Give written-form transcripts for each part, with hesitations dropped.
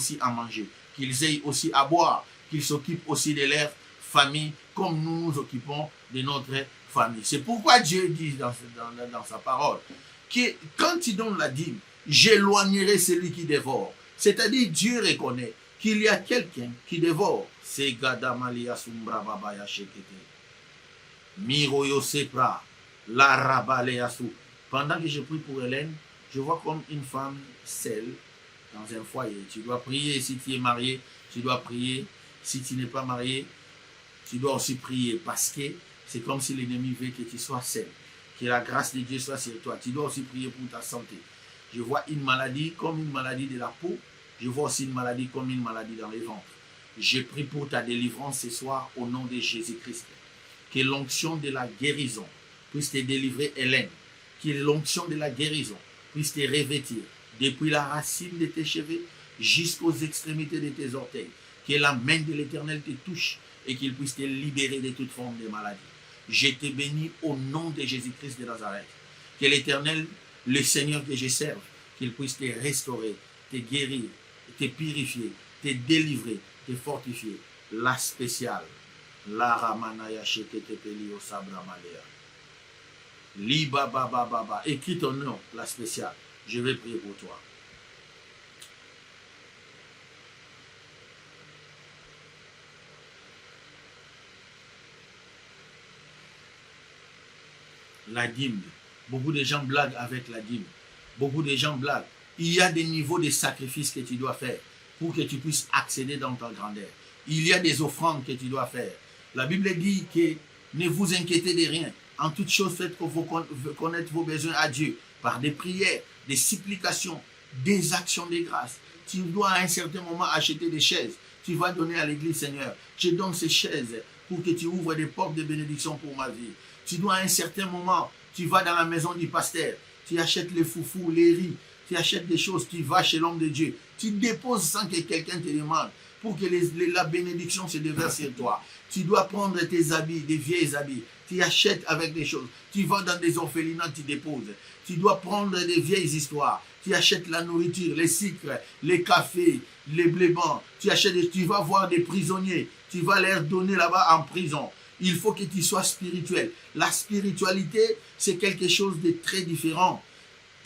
aussi à manger, qu'ils aient aussi à boire, qu'ils s'occupent aussi de leur famille, comme nous nous occupons de notre famille. C'est pourquoi Dieu dit dans sa parole que quand tu donnes la dîme, j'éloignerai celui qui dévore. C'est-à-dire, Dieu reconnaît qu'il y a quelqu'un qui dévore. C'est Gadamalia Sumbra Babaya Shekete. Miroyo Sepra, la Rabaleasu. Pendant que je prie pour Hélène, je vois comme une femme seule dans un foyer. Tu dois prier si tu es marié, tu dois prier. Si tu n'es pas marié, tu dois aussi prier parce que c'est comme si l'ennemi veut que tu sois seul. Que la grâce de Dieu soit sur toi. Tu dois aussi prier pour ta santé. Je vois une maladie comme une maladie de la peau. Je vois aussi une maladie comme une maladie dans les ventres. Je prie pour ta délivrance ce soir au nom de Jésus-Christ. Que l'onction de la guérison puisse te délivrer, Hélène. Que l'onction de la guérison puisse te revêtir depuis la racine de tes cheveux jusqu'aux extrémités de tes orteils. Que la main de l'Éternel te touche et qu'il puisse te libérer de toute forme de maladie. Je te bénis au nom de Jésus-Christ de Nazareth. Que l'Éternel, le Seigneur que je serve, qu'il puisse te restaurer, te guérir, te purifier, te délivrer, te fortifier. La spéciale. La Ramanaya Sheketepelio Sabramalea. Liba Baba Baba. Écris ton nom, la spéciale. Je vais prier pour toi. La dîme. Beaucoup de gens blaguent avec la dîme. Beaucoup de gens blaguent. Il y a des niveaux de sacrifices que tu dois faire pour que tu puisses accéder dans ta grandeur. Il y a des offrandes que tu dois faire. La Bible dit que ne vous inquiétez de rien. En toute chose, faites connaître vos besoins à Dieu par des prières, des supplications, des actions de grâce. Tu dois à un certain moment acheter des chaises. Tu vas donner à l'église, Seigneur. Je donne ces chaises pour que tu ouvres des portes de bénédiction pour ma vie. Tu dois à un certain moment, tu vas dans la maison du pasteur. Tu achètes les foufous, les riz. Tu achètes des choses, tu vas chez l'homme de Dieu. Tu déposes sans que quelqu'un te demande pour que la bénédiction se déverse sur toi. Tu dois prendre tes habits, des vieilles habits. Tu achètes avec des choses. Tu vas dans des orphelinats, tu déposes. Tu dois prendre des vieilles histoires. Tu achètes la nourriture, les sucres, les cafés, les blés blancs. Tu vas voir des prisonniers. Tu vas leur donner là-bas en prison. Il faut que tu sois spirituel. La spiritualité, c'est quelque chose de très différent.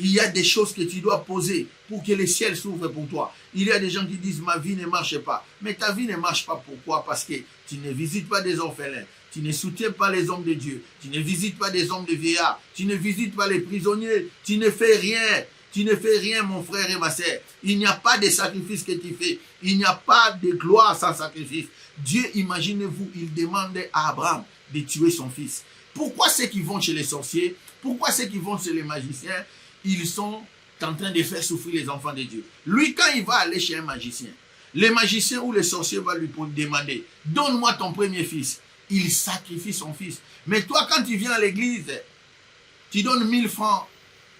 Il y a des choses que tu dois poser pour que le ciel s'ouvre pour toi. Il y a des gens qui disent ma vie ne marche pas. Mais ta vie ne marche pas. Pourquoi? Parce que tu ne visites pas des orphelins. Tu ne soutiens pas les hommes de Dieu. Tu ne visites pas des hommes de vieillards. Tu ne visites pas les prisonniers. Tu ne fais rien. Tu ne fais rien, mon frère et ma sœur. Il n'y a pas de sacrifice que tu fais. Il n'y a pas de gloire sans sacrifice. Dieu, imaginez-vous, il demandait à Abraham de tuer son fils. Pourquoi ceux qui vont chez les sorciers? Pourquoi ceux qui vont chez les magiciens? Ils sont en train de faire souffrir les enfants de Dieu. Lui, quand il va aller chez un magicien, les magiciens ou les sorciers vont lui demander, donne-moi ton premier fils. Il sacrifie son fils. Mais toi, quand tu viens à l'église, tu donnes 1000 francs,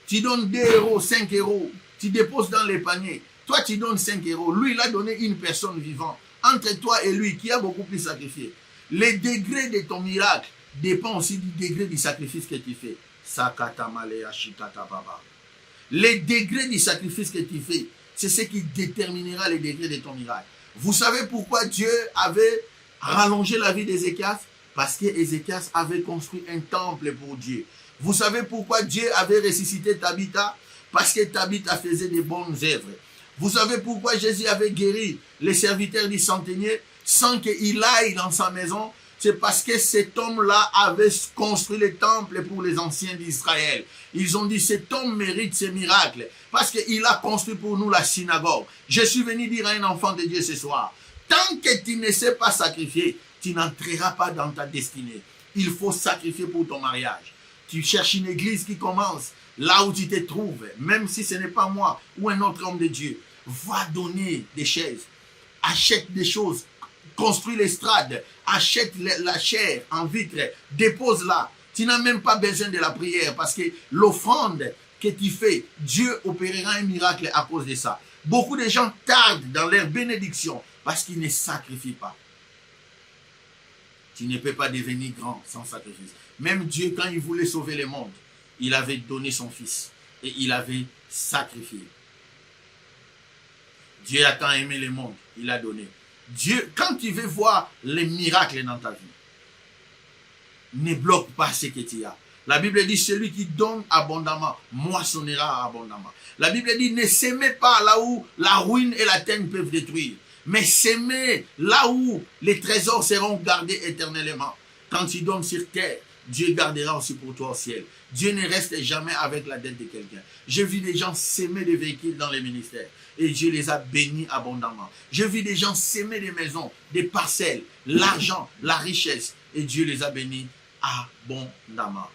tu donnes 2 euros, 5 euros, tu déposes dans les paniers. Toi, tu donnes 5 euros. Lui, il a donné une personne vivante. Entre toi et lui, qui a beaucoup plus sacrifié. Les degrés de ton miracle dépendent aussi du degré du sacrifice que tu fais. Les degrés du sacrifice que tu fais, c'est ce qui déterminera les degrés de ton miracle. Vous savez pourquoi Dieu avait rallongé la vie d'Ézéchias? Parce qu'Ézéchias avait construit un temple pour Dieu. Vous savez pourquoi Dieu avait ressuscité Tabitha? Parce que Tabitha faisait des bonnes œuvres. Vous savez pourquoi Jésus avait guéri les serviteurs du centenier sans qu'il aille dans sa maison? C'est parce que cet homme-là avait construit le temple pour les anciens d'Israël. Ils ont dit, cet homme mérite ces miracles parce qu'il a construit pour nous la synagogue. Je suis venu dire à un enfant de Dieu ce soir, tant que tu ne sais pas sacrifier, tu n'entreras pas dans ta destinée. Il faut sacrifier pour ton mariage. Tu cherches une église qui commence là où tu te trouves, même si ce n'est pas moi ou un autre homme de Dieu. Va donner des chaises, achète des choses, construis l'estrade, achète la chair en vitre, dépose-la. Tu n'as même pas besoin de la prière parce que l'offrande que tu fais, Dieu opérera un miracle à cause de ça. Beaucoup de gens tardent dans leur bénédiction parce qu'ils ne sacrifient pas. Tu ne peux pas devenir grand sans sacrifice. Même Dieu, quand il voulait sauver le monde, il avait donné son fils et il avait sacrifié. Dieu a tant aimé le monde, il a donné. Dieu, quand tu veux voir les miracles dans ta vie, ne bloque pas ce que tu as. La Bible dit, celui qui donne abondamment, moissonnera abondamment. La Bible dit, ne s'aimez pas là où la ruine et la teigne peuvent détruire, mais s'aimer là où les trésors seront gardés éternellement. Quand tu donnes sur terre, Dieu gardera aussi pour toi au ciel. Dieu ne reste jamais avec la dette de quelqu'un. J'ai vu des gens s'aimer des véhicules dans les ministères et Dieu les a bénis abondamment. J'ai vu des gens s'aimer des maisons, des parcelles, l'argent, la richesse et Dieu les a bénis abondamment.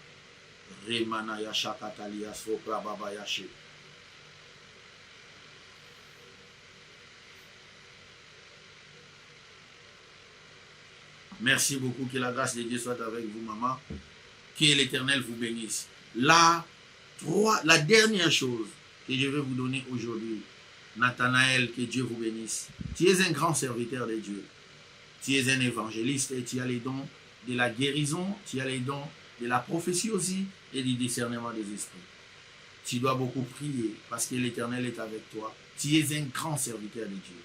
Merci beaucoup, que la grâce de Dieu soit avec vous, maman. Que l'Éternel vous bénisse. La dernière chose que je vais vous donner aujourd'hui, Nathanaël, que Dieu vous bénisse. Tu es un grand serviteur de Dieu. Tu es un évangéliste et tu as les dons de la guérison, tu as les dons de la prophétie aussi et du discernement des esprits. Tu dois beaucoup prier parce que l'Éternel est avec toi. Tu es un grand serviteur de Dieu.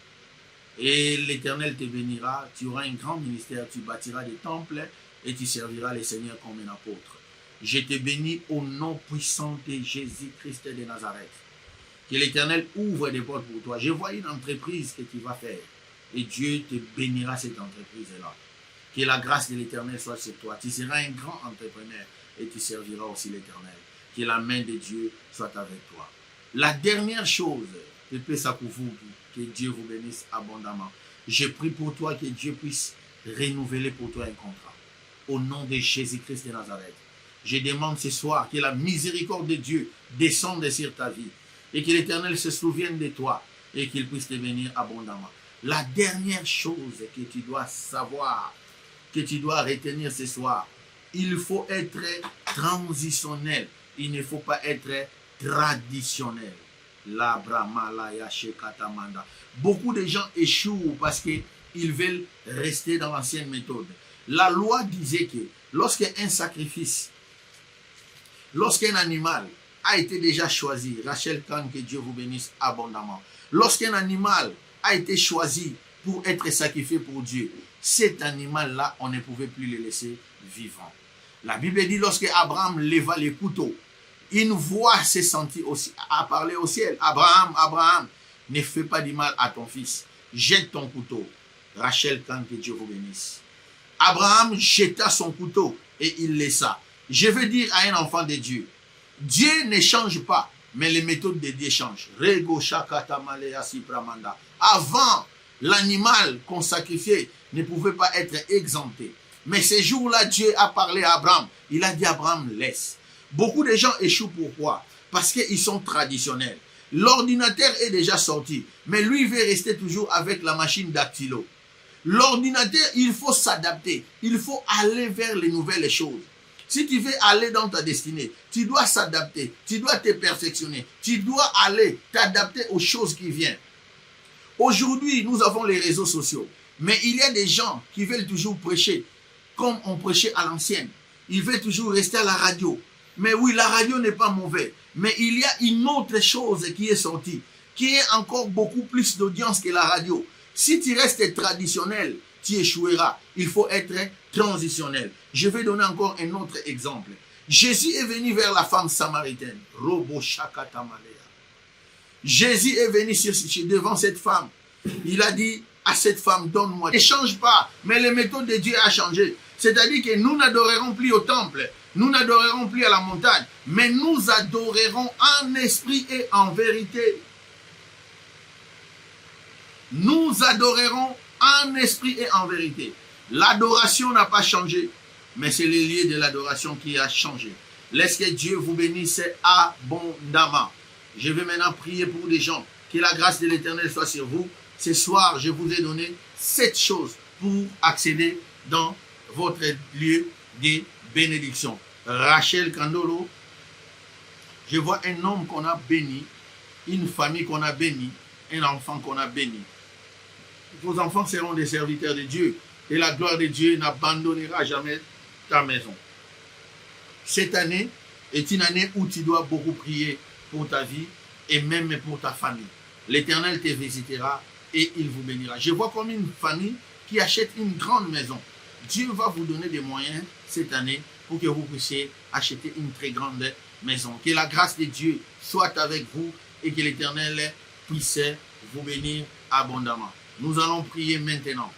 Et l'Éternel te bénira, tu auras un grand ministère, tu bâtiras des temples et tu serviras les seigneurs comme un apôtre. Je te bénis au nom puissant de Jésus-Christ de Nazareth. Que l'Éternel ouvre des portes pour toi. Je vois une entreprise que tu vas faire et Dieu te bénira cette entreprise-là. Que la grâce de l'Éternel soit sur toi. Tu seras un grand entrepreneur et tu serviras aussi l'Éternel. Que la main de Dieu soit avec toi. La dernière chose, que Dieu vous bénisse abondamment. Je prie pour toi que Dieu puisse renouveler pour toi un contrat. Au nom de Jésus-Christ de Nazareth. Je demande ce soir que la miséricorde de Dieu descende sur ta vie et que l'Éternel se souvienne de toi et qu'il puisse te bénir abondamment. La dernière chose que tu dois savoir, que tu dois retenir ce soir, il faut être transitionnel. Il ne faut pas être traditionnel. Beaucoup de gens échouent parce qu'ils veulent rester dans l'ancienne méthode. La loi disait que lorsqu'un sacrifice, lorsqu'un animal a été déjà choisi, Rachel Khan, que Dieu vous bénisse abondamment, lorsqu'un animal a été choisi pour être sacrifié pour Dieu, cet animal-là, on ne pouvait plus le laisser vivant. La Bible dit, lorsque Abraham leva les couteaux, une voix s'est sentie aussi à parler au ciel. Abraham, Abraham, ne fais pas du mal à ton fils. Jette ton couteau. Rachel Khan, que Dieu vous bénisse. Abraham jeta son couteau et il laissa. Je veux dire à un enfant de Dieu, Dieu ne change pas, mais les méthodes de Dieu changent. Avant, l'animal qu'on sacrifiait ne pouvait pas être exempté. Mais ce jour-là, Dieu a parlé à Abraham. Il a dit à Abraham, laisse. Beaucoup de gens échouent. Pourquoi? Parce qu'ils sont traditionnels. L'ordinateur est déjà sorti, mais lui il veut rester toujours avec la machine dactylo. L'ordinateur, il faut s'adapter. Il faut aller vers les nouvelles choses. Si tu veux aller dans ta destinée, tu dois s'adapter. Tu dois te perfectionner. Tu dois aller t'adapter aux choses qui viennent. Aujourd'hui, nous avons les réseaux sociaux. Mais il y a des gens qui veulent toujours prêcher comme on prêchait à l'ancienne. Ils veulent toujours rester à la radio. Mais oui, la radio n'est pas mauvaise. Mais il y a une autre chose qui est sortie, qui est encore beaucoup plus d'audience que la radio. Si tu restes traditionnel, tu échoueras. Il faut être transitionnel. Je vais donner encore un autre exemple. Jésus est venu vers la femme samaritaine. Jésus est venu devant cette femme. Il a dit à cette femme, donne-moi. Ne change pas, mais les méthodes de Dieu ont changé. C'est-à-dire que nous n'adorerons plus au temple. Nous n'adorerons plus à la montagne, mais nous adorerons en esprit et en vérité. Nous adorerons en esprit et en vérité. L'adoration n'a pas changé, mais c'est le lieu de l'adoration qui a changé. Laisse que Dieu vous bénisse abondamment. Je vais maintenant prier pour des gens. Que la grâce de l'Éternel soit sur vous. Ce soir, je vous ai donné 7 choses pour accéder dans votre lieu de bénédiction. Rachel Kandolo, je vois un homme qu'on a béni, une famille qu'on a béni, un enfant qu'on a béni. Vos enfants seront des serviteurs de Dieu et la gloire de Dieu n'abandonnera jamais ta maison. Cette année est une année où tu dois beaucoup prier pour ta vie et même pour ta famille. L'Éternel te visitera et il vous bénira. Je vois comme une famille qui achète une grande maison. Dieu va vous donner des moyens cette année pour que vous puissiez acheter une très grande maison. Que la grâce de Dieu soit avec vous et que l'Éternel puisse vous bénir abondamment. Nous allons prier maintenant.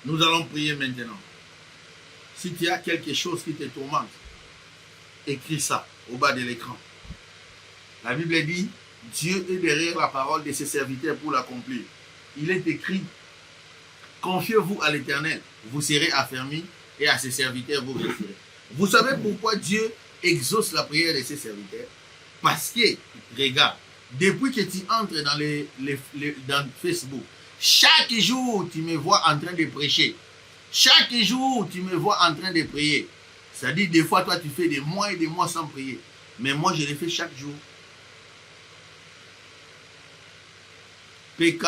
Nous allons prier maintenant. Si tu as quelque chose qui te tourmente, écris ça au bas de l'écran. La Bible dit, Dieu est derrière la parole de ses serviteurs pour l'accomplir. Il est écrit, confiez-vous à l'Éternel, vous serez affermis et à ses serviteurs vous réussirez. Vous savez pourquoi Dieu exauce la prière de ses serviteurs? Parce que, regarde, depuis que tu entres dans Facebook, chaque jour tu me vois en train de prêcher. Chaque jour tu me vois en train de prier. C'est-à-dire, des fois, toi, tu fais des mois et des mois sans prier. Mais moi, je le fais chaque jour. PK,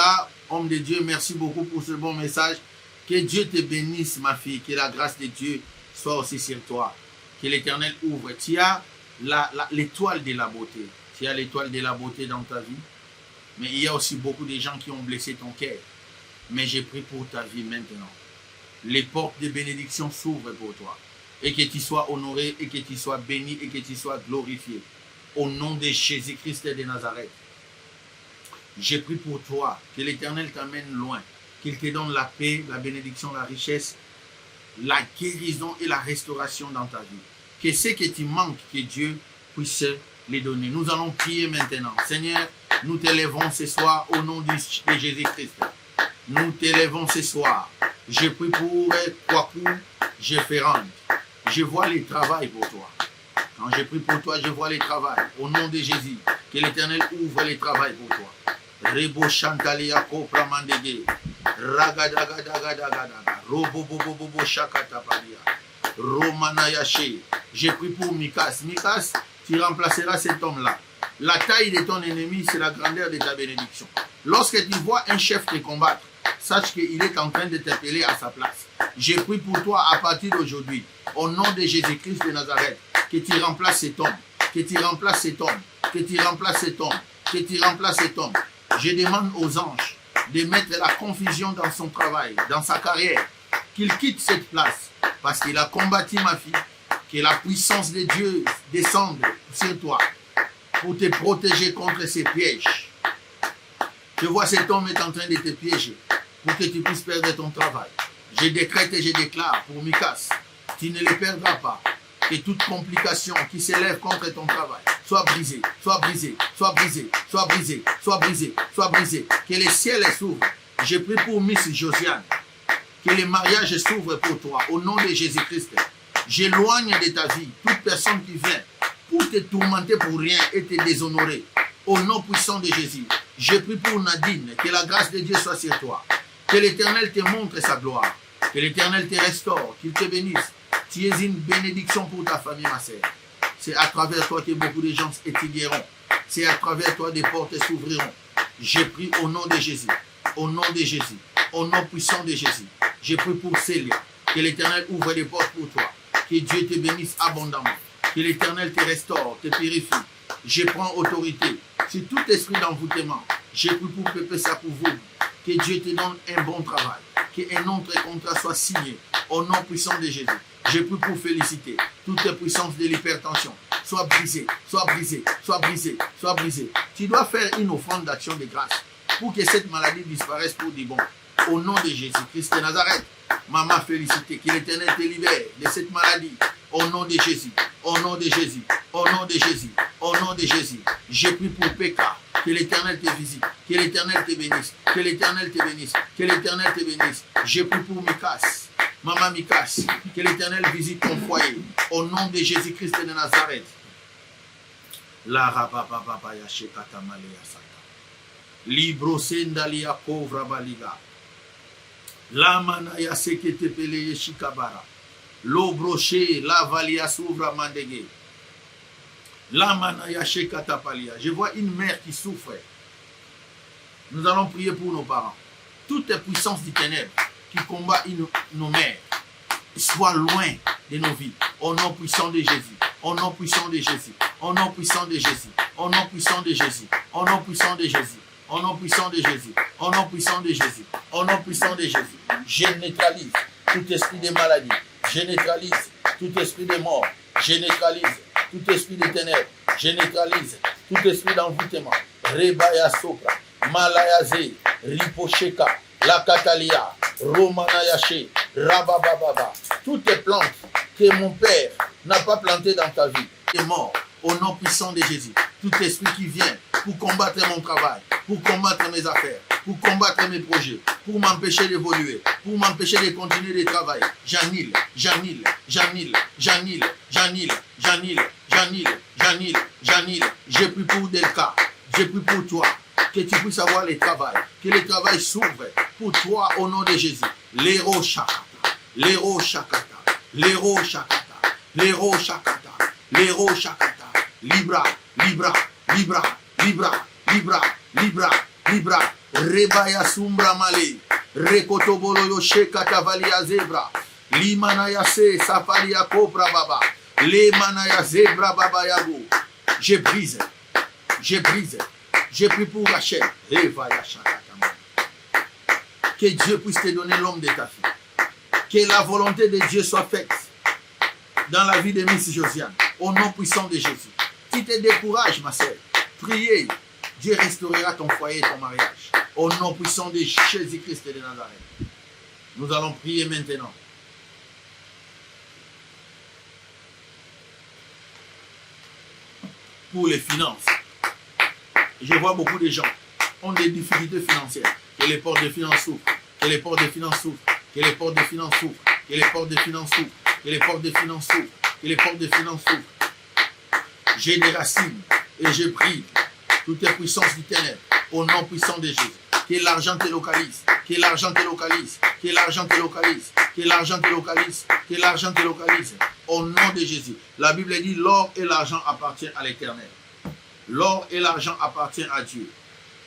homme de Dieu, merci beaucoup pour ce bon message. Que Dieu te bénisse, ma fille. Que la grâce de Dieu soit aussi sur toi. Que l'Éternel ouvre. Tu as l'étoile de la beauté. Tu as l'étoile de la beauté dans ta vie. Mais il y a aussi beaucoup de gens qui ont blessé ton cœur. Mais j'ai pris pour ta vie maintenant. Les portes de bénédiction s'ouvrent pour toi. Et que tu sois honoré, et que tu sois béni, et que tu sois glorifié. Au nom de Jésus-Christ de Nazareth. J'ai pris pour toi que l'Éternel t'amène loin. Qu'il te donne la paix, la bénédiction, la richesse, la guérison et la restauration dans ta vie. Que ce que tu manques, que Dieu puisse les donner. Nous allons prier maintenant. Seigneur, nous t'élèvons ce soir au nom de Jésus-Christ. Nous t'élèvons ce soir. Je prie pour Kwaku Jefferand. Je vois le travail pour toi. Quand je prie pour toi, je vois le travail. Au nom de Jésus, que l'Éternel ouvre le travail pour toi. Rebo Chantalia Kopra Mandege. Ragadagadagadagadaga. Robo Bobo Bobo Shakatapalia. Romanayache. Je prie pour Mikas. Mikas, tu remplaceras cet homme-là. La taille de ton ennemi, c'est la grandeur de ta bénédiction. Lorsque tu vois un chef te combattre, sache qu'il est en train de t'appeler à sa place. Je prie pour toi à partir d'aujourd'hui, au nom de Jésus-Christ de Nazareth, que tu remplaces cet homme, que tu remplaces cet homme, que tu remplaces cet homme, que tu remplaces cet homme. Je demande aux anges de mettre la confusion dans son travail, dans sa carrière, qu'il quitte cette place, parce qu'il a combattu ma fille, que la puissance de Dieu descende sur toi, pour te protéger contre ces pièges. Je vois cet homme est en train de te piéger, pour que tu puisses perdre ton travail. Je décrète et je déclare pour Mikas, tu ne les perdras pas. Que toute complication qui s'élève contre ton travail soit brisée, soit brisée, soit brisée, soit brisée, soit brisée, soit brisée. Que les ciels s'ouvrent. Je prie pour Miss Josiane. Que les mariages s'ouvrent pour toi. Au nom de Jésus-Christ, j'éloigne de ta vie toute personne qui vient pour te tourmenter pour rien et te déshonorer. Au nom puissant de Jésus, je prie pour Nadine. Que la grâce de Dieu soit sur toi. Que l'Éternel te montre sa gloire. Que l'Éternel te restaure. Qu'il te bénisse. Tu es une bénédiction pour ta famille, ma sœur. C'est à travers toi que beaucoup de gens étudieront. C'est à travers toi des portes s'ouvriront. J'ai pris au nom de Jésus. Au nom de Jésus. Au nom puissant de Jésus. J'ai pris pour Célia. Que l'Éternel ouvre les portes pour toi. Que Dieu te bénisse abondamment. Que l'Éternel te restaure, te purifie. Je prends autorité sur tout esprit d'envoûtement. J'ai pris pour Pépé ça pour vous. Que Dieu te donne un bon travail. Qu'un autre contrat soit signé. Au nom puissant de Jésus. Je prie pour féliciter toute puissance de l'hypertension. Soit brisée, soit brisée, soit brisée, soit brisée. Tu dois faire une offrande d'action de grâce pour que cette maladie disparaisse pour du bon. Au nom de Jésus-Christ de Nazareth, maman félicité, que l'Éternel te libère de cette maladie. Au nom de Jésus, au nom de Jésus, au nom de Jésus, au nom de Jésus. Je prie pour Péka, que l'Éternel te visite, que l'Éternel te bénisse, que l'Éternel te bénisse, que l'Éternel te bénisse. Je prie pour Mikas. Maman Mikas, que l'Éternel visite ton foyer. Au nom de Jésus-Christ de Nazareth. La rapapapapa ya shekata malaya sata. Libro sendalia kovra baliga. La mana ya sekete pele yeshikabara. Lo broché, la valia s'ouvre mandege. La mana ya shekata palia. Je vois une mère qui souffre. Nous allons prier pour nos parents. Toute puissance du ténèbre qui combat nos mères, soit loin de nos vies. Au nom puissant de Jésus. Au nom puissant de Jésus. Au nom puissant de Jésus. Au nom puissant de Jésus. Au nom puissant de Jésus. Au nom puissant de Jésus. Au nom puissant de Jésus. Au nom puissant de Jésus. Je neutralise tout esprit de maladie. Je neutralise tout esprit de mort. Je neutralise tout esprit de ténèbres. Je neutralise tout esprit d'envoûtement. Rebaya Sopra. Malayaze. Ripocheka. La Catalia. Romanayache. Rabababa. Toutes les plantes que mon père n'a pas plantées dans ta vie est mort. Au nom puissant de Jésus. Tout esprit qui vient pour combattre mon travail, pour combattre mes affaires, pour combattre mes projets, pour m'empêcher d'évoluer, pour m'empêcher de continuer de travailler. J'annule, j'annule, j'annule, j'annule, j'annule, j'annule, j'annule, j'annule, j'annule. J'ai pris pour Delca, j'ai pris pour toi, que tu puisses avoir le travail, que le travail s'ouvre pour toi au nom de Jésus. L'héros Shakata, l'héros Shakata, l'héros Shakata, l'héros Shakata, l'héros Shakata, Libra, Libra, Libra, Libra, Libra, Libra, Libra, Rebaya Sumbra Male, Rekotobolo Yoshe Katavalia Zebra, Limanaya Se, Safalia Cobra Baba, Lemanaya Zebra Baba Yago. Je brise, je brise, je prie pour Rachel, que Dieu puisse te donner l'homme de ta fille, que la volonté de Dieu soit faite dans la vie de Miss Josiane, au nom puissant de Jésus. Si tu te décourages, ma sœur, priez. Dieu restaurera ton foyer et ton mariage. Au nom puissant de Jésus-Christ de Nazareth. Nous allons prier maintenant. Pour les finances. Je vois beaucoup de gens ont des difficultés financières. Que les portes de finances s'ouvrent. Que les portes de finances s'ouvrent. Que les portes de finances s'ouvrent. Que les portes de finances s'ouvrent. Que les portes de finances s'ouvrent. Que les portes de finances s'ouvrent. J'ai des racines et je prie toutes les puissances du ténèbre au nom puissant de Jésus. Que l'argent te localise, que l'argent te localise, que l'argent te localise, que l'argent te localise, que l'argent te localise au nom de Jésus. La Bible dit l'or et l'argent appartiennent à l'Éternel. L'or et l'argent appartiennent à Dieu.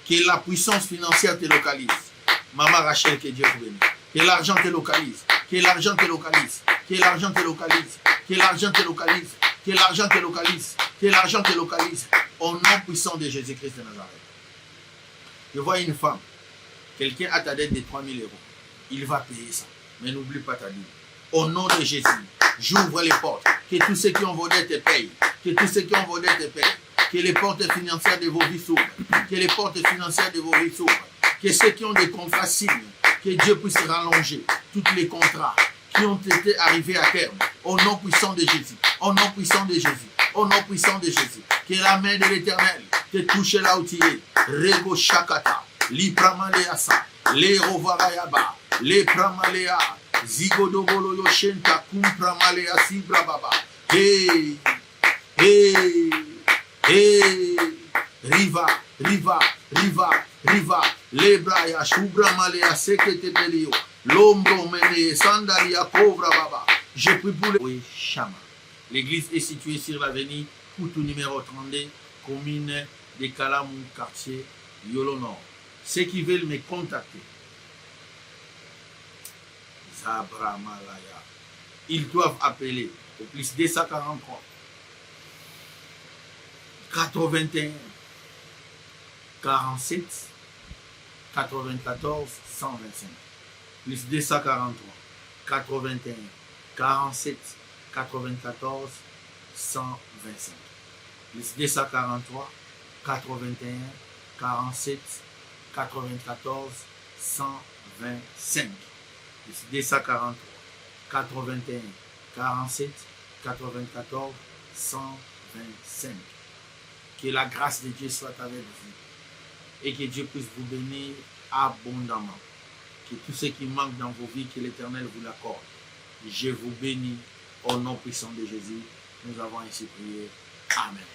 Que la puissance financière te localise. Maman Rachel, que Dieu vous bénisse. Que l'argent te localise, que l'argent te localise, que l'argent te localise, que l'argent te localise, que l'argent te localise, que l'argent te localise au nom puissant de Jésus-Christ de Nazareth. Je vois une femme, quelqu'un a ta dette de 3 000 €. Il va payer ça, mais n'oublie pas ta dette. Au nom de Jésus, j'ouvre les portes, que tous ceux qui ont vos dettes te payent, que tous ceux qui ont vos dettes te payent, que les portes financières de vos vies s'ouvrent, que les portes financières de vos vies s'ouvrent, que ceux qui ont des contrats signent, que Dieu puisse rallonger tous les contrats qui ont été arrivés à terme, au nom puissant de Jésus, au nom puissant de Jésus, au nom puissant de Jésus, que la main de l'Éternel te touche là où tu es. Rego Shakata, Li Pramaleasa, Le Rovarayaba, Le Pramalea, Zigodobolo Yoshenta, Kum Pramalea Sibra Baba. Hey, hey, hey, Riva, Riva, Riva, Riva, Lebraya, Shubra Malea, Sekete Belio, Lombro Mene, Sandalia, Cobra Baba. Je prie pour les... Oui, Chama. L'église est située sur l'avenue Koutou numéro 32, commune de Kalamou, quartier Yolo Nord. Ceux qui veulent me contacter, Zabra Malaya, ils doivent appeler au plus 243 81 47 94 125. Plus 243 81 47 94 125. Plus 243 81 47 94 125. Plus 243 81 47 94 125. Que la grâce de Dieu soit avec vous et que Dieu puisse vous bénir abondamment. Que tout ce qui manque dans vos vies, que l'Éternel vous l'accorde. Je vous bénis au nom puissant de Jésus. Nous avons ainsi prié. Amen.